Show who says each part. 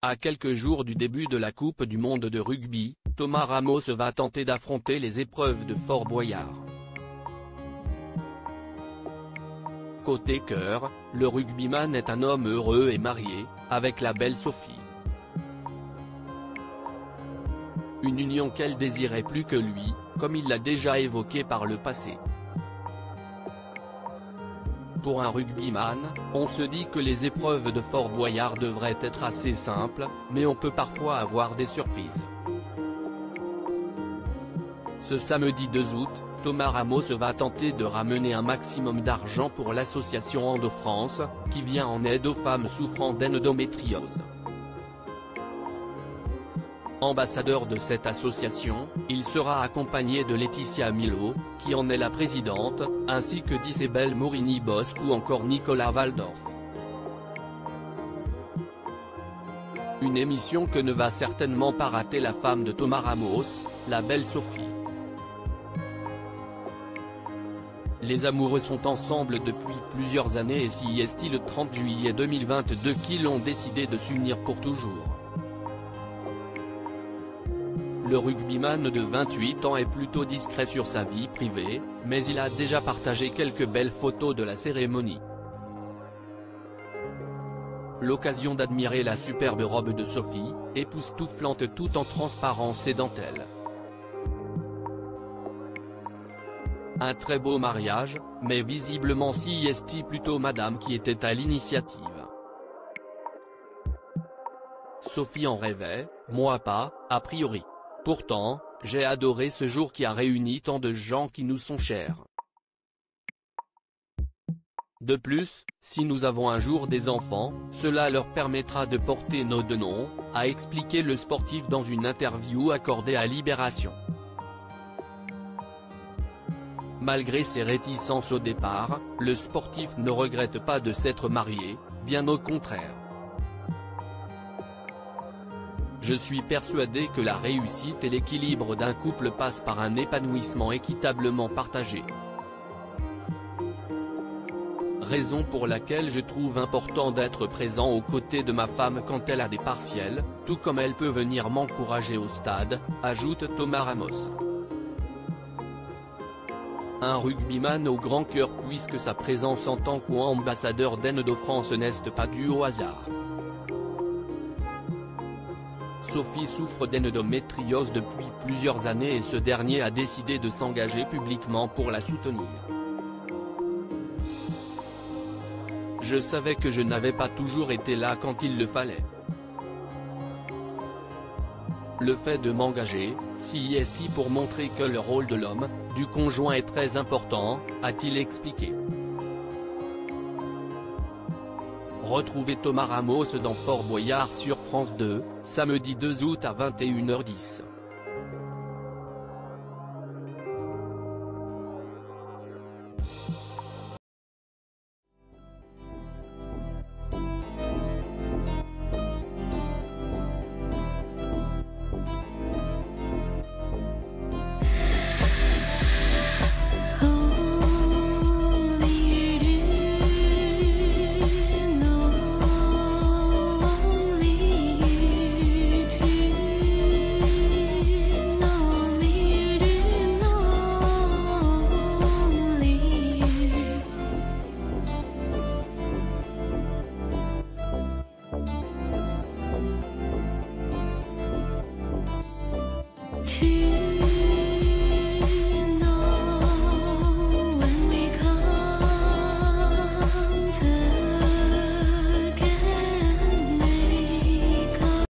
Speaker 1: À quelques jours du début de la Coupe du monde de rugby, Thomas Ramos va tenter d'affronter les épreuves de Fort Boyard. Côté cœur, le rugbyman est un homme heureux et marié, avec la belle Sophie. Une union qu'elle désirait plus que lui, comme il l'a déjà évoqué par le passé. Pour un rugbyman, on se dit que les épreuves de Fort Boyard devraient être assez simples, mais on peut parfois avoir des surprises. Ce samedi 2 août, Thomas Ramos va tenter de ramener un maximum d'argent pour l'association Endo-France, qui vient en aide aux femmes souffrant d'endométriose. Ambassadeur de cette association, il sera accompagné de Laetitia Milo, qui en est la présidente, ainsi que d'Isabelle Morini-Bosque ou encore Nicolas Valdorf. Une émission que ne va certainement pas rater la femme de Thomas Ramos, la belle Sophie. Les amoureux sont ensemble depuis plusieurs années et c'est le 30 juillet 2022 qu'ils ont décidé de s'unir pour toujours. Le rugbyman de 28 ans est plutôt discret sur sa vie privée, mais il a déjà partagé quelques belles photos de la cérémonie. L'occasion d'admirer la superbe robe de Sophie, époustouflante tout en transparence et dentelle. Un très beau mariage, mais visiblement c'est plutôt madame qui était à l'initiative. Sophie en rêvait, moi pas, a priori. Pourtant, j'ai adoré ce jour qui a réuni tant de gens qui nous sont chers. De plus, si nous avons un jour des enfants, cela leur permettra de porter nos deux noms, a expliqué le sportif dans une interview accordée à Libération. Malgré ses réticences au départ, le sportif ne regrette pas de s'être marié, bien au contraire. Je suis persuadé que la réussite et l'équilibre d'un couple passent par un épanouissement équitablement partagé. Raison pour laquelle je trouve important d'être présent aux côtés de ma femme quand elle a des partiels, tout comme elle peut venir m'encourager au stade, ajoute Thomas Ramos. Un rugbyman au grand cœur puisque sa présence en tant qu'ambassadeur d'Endo-France n'est pas due au hasard. Sophie souffre d'endométriose depuis plusieurs années et ce dernier a décidé de s'engager publiquement pour la soutenir. Je savais que je n'avais pas toujours été là quand il le fallait. Le fait de m'engager, c'est pour montrer que le rôle de l'homme, du conjoint est très important, a-t-il expliqué. Retrouvez Thomas Ramos dans Fort Boyard sur France 2, samedi 2 août à 21h10.